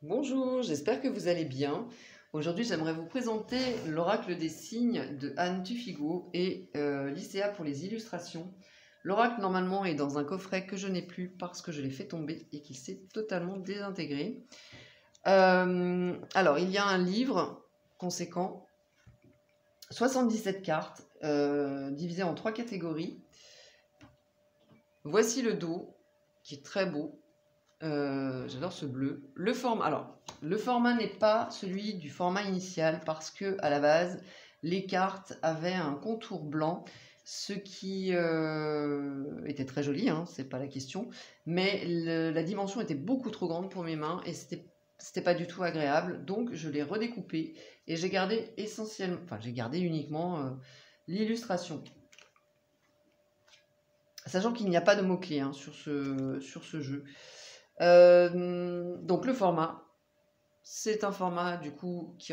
Bonjour, j'espère que vous allez bien. Aujourd'hui, j'aimerais vous présenter l'oracle des signes de Anne Tufigo et Lycéa pour les illustrations. L'oracle, normalement, est dans un coffret que je n'ai plus parce que je l'ai fait tomber et qu'il s'est totalement désintégré. Alors, il y a un livre conséquent, 77 cartes, divisées en 3 catégories. Voici le dos, qui est très beau. J'adore ce bleu. Le format n'est pas celui du format initial parce que à la base les cartes avaient un contour blanc, ce qui était très joli, hein, c'est pas la question, mais la dimension était beaucoup trop grande pour mes mains et c'était pas du tout agréable, donc je l'ai redécoupé et j'ai gardé essentiellement, enfin j'ai gardé uniquement l'illustration. Sachant qu'il n'y a pas de mots-clés hein, sur ce jeu. Donc le format, c'est un format du coup qui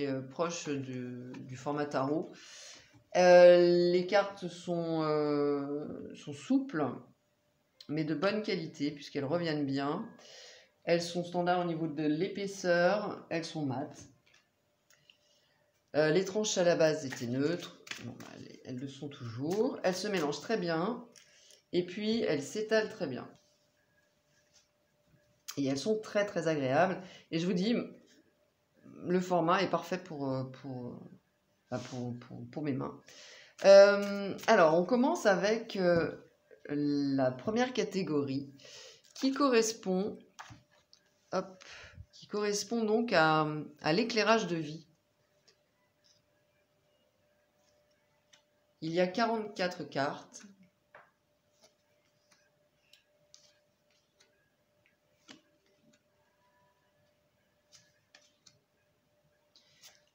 est proche du format tarot. Les cartes sont souples, mais de bonne qualité puisqu'elles reviennent bien. Elles sont standards au niveau de l'épaisseur, elles sont mates. Les tranches à la base étaient neutres, bon, elles le sont toujours. Elles se mélangent très bien et puis elles s'étalent très bien. Et elles sont très très agréables. Et je vous dis, le format est parfait pour mes mains. Alors, on commence avec la première catégorie qui correspond, donc à l'éclairage de vie. Il y a 44 cartes.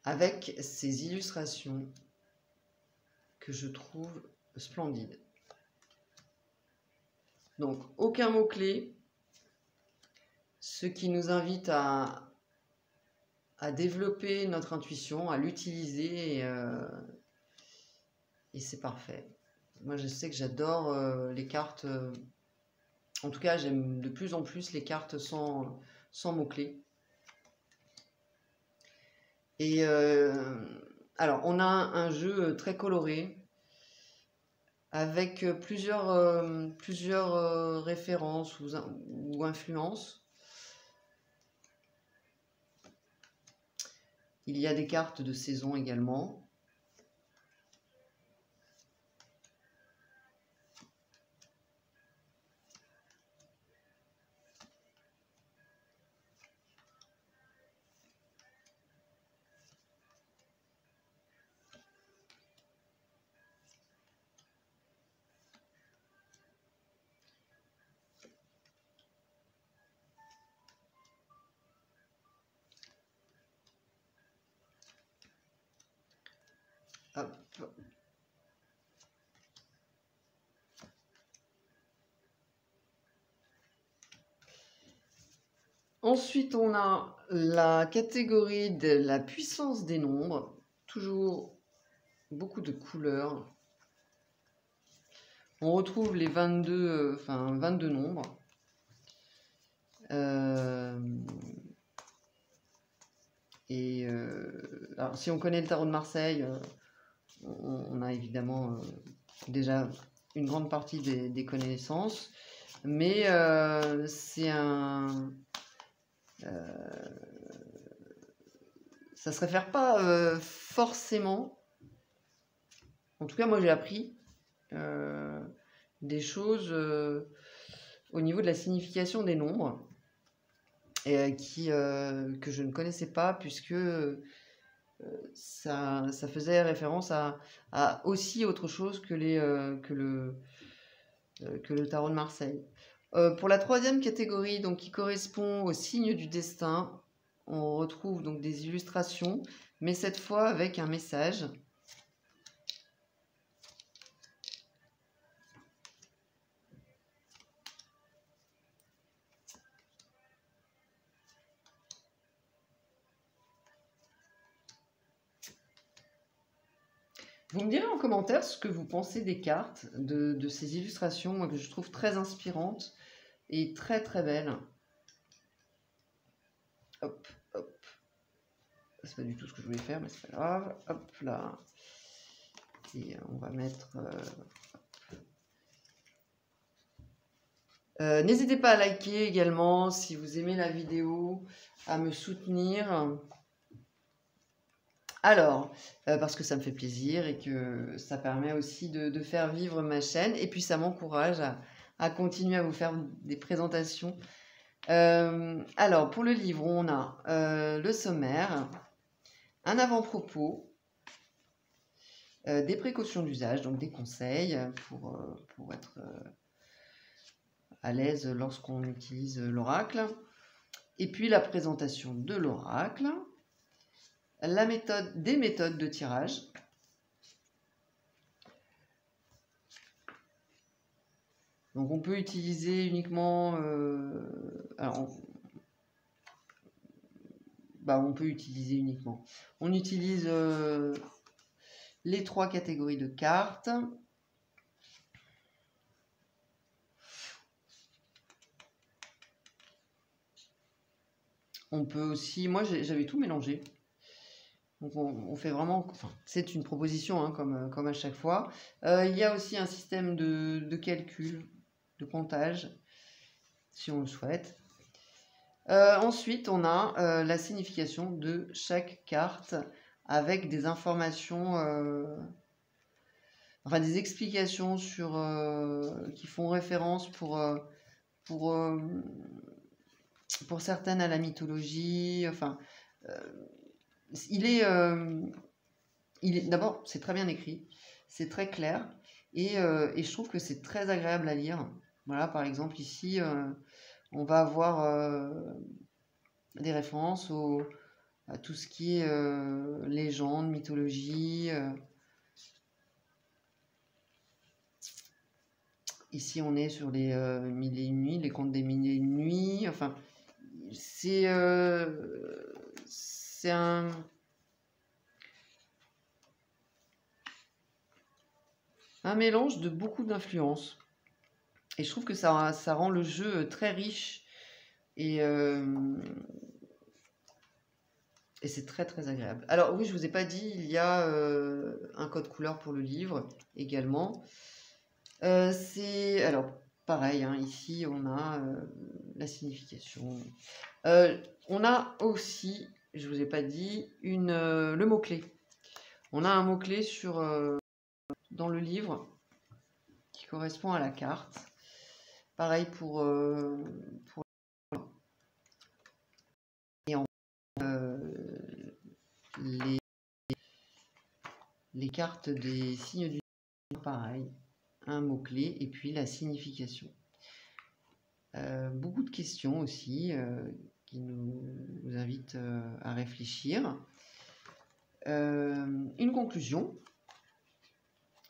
Avec ces illustrations que je trouve splendides. Donc, aucun mot-clé, ce qui nous invite à développer notre intuition, à l'utiliser, et c'est parfait. Moi, je sais que j'adore les cartes, en tout cas, j'aime de plus en plus les cartes sans mots-clés. Et alors, on a un jeu très coloré avec plusieurs références ou influences. Il y a des cartes de saison également. Hop. Ensuite, on a la catégorie de la puissance des nombres. Toujours beaucoup de couleurs. On retrouve les 22 nombres. Alors, si on connaît le tarot de Marseille, on a évidemment déjà une grande partie des connaissances, mais c'est ça se réfère pas forcément, en tout cas moi j'ai appris des choses au niveau de la signification des nombres et que je ne connaissais pas puisque ça faisait référence à aussi autre chose que le tarot de Marseille. Pour la troisième catégorie, donc, qui correspond au signe du destin, on retrouve donc des illustrations, mais cette fois avec un message. Vous me direz en commentaire ce que vous pensez des cartes, de ces illustrations, moi, que je trouve très inspirantes et très très belles. Hop, hop. C'est pas du tout ce que je voulais faire, mais c'est pas grave. Hop là. Et on va mettre... n'hésitez pas à liker également si vous aimez la vidéo, à me soutenir. Alors, parce que ça me fait plaisir et que ça permet aussi de faire vivre ma chaîne. Et puis ça m'encourage à continuer à vous faire des présentations. Alors, pour le livre, on a le sommaire, un avant-propos, des précautions d'usage, donc des conseils pour être à l'aise lorsqu'on utilise l'oracle. Et puis la présentation de l'oracle, des méthodes de tirage. Donc on peut utiliser uniquement... on peut utiliser uniquement. On utilise les 3 catégories de cartes. On peut aussi... Moi, j'avais tout mélangé. Donc on fait vraiment... Enfin, c'est une proposition, hein, comme à chaque fois. Il y a aussi un système de calcul, de comptage, si on le souhaite. Ensuite, on a la signification de chaque carte avec des informations, enfin des explications qui font référence pour certaines à la mythologie. Enfin, d'abord, c'est très bien écrit, c'est très clair et je trouve que c'est très agréable à lire. Voilà, par exemple, ici, on va avoir des références à tout ce qui est légende, mythologie. Ici, on est sur les 1001 nuits, les contes des 1001 nuits. Enfin, c'est un mélange de beaucoup d'influences. Et je trouve que ça rend le jeu très riche et c'est très très agréable. Alors oui, je vous ai pas dit, il y a un code couleur pour le livre également. Alors pareil, hein, ici on a la signification. On a aussi, je vous ai pas dit, le mot-clé. On a un mot-clé dans le livre qui correspond à la carte. Pareil pour et les cartes des signes du pareil, un mot-clé et puis la signification. Beaucoup de questions aussi qui nous invitent à réfléchir. Une conclusion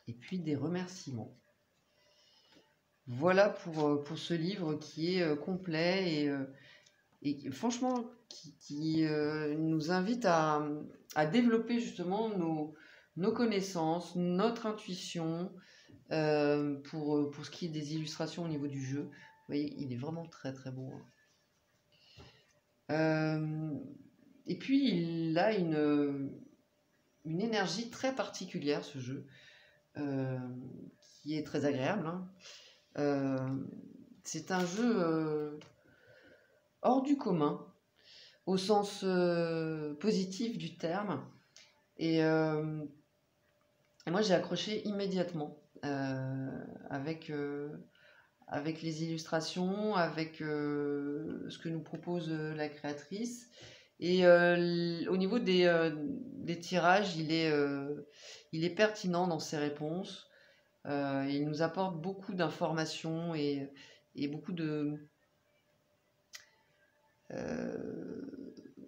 et puis des remerciements. Voilà pour ce livre qui est complet et franchement qui nous invite à développer justement nos connaissances, notre intuition pour ce qui est des illustrations au niveau du jeu. Vous voyez, il est vraiment très très beau. Et puis il a une énergie très particulière, ce jeu, qui est très agréable, hein. C'est un jeu hors du commun, au sens positif du terme. Et moi, j'ai accroché immédiatement avec les illustrations, avec ce que nous propose la créatrice. Et au niveau des tirages, il est pertinent dans ses réponses. Il nous apporte beaucoup d'informations et beaucoup de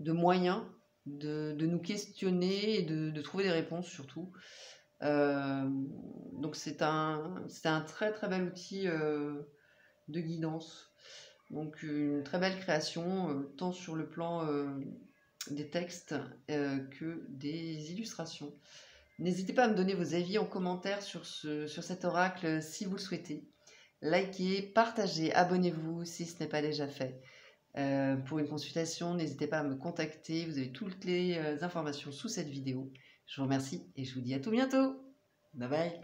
moyens de nous questionner et de trouver des réponses surtout. Donc c'est un très très bel outil de guidance. Donc une très belle création, tant sur le plan des textes que des illustrations. N'hésitez pas à me donner vos avis en commentaire sur cet oracle si vous le souhaitez. Likez, partagez, abonnez-vous si ce n'est pas déjà fait. Pour une consultation, n'hésitez pas à me contacter. Vous avez toutes les informations sous cette vidéo. Je vous remercie et je vous dis à tout bientôt. Bye bye.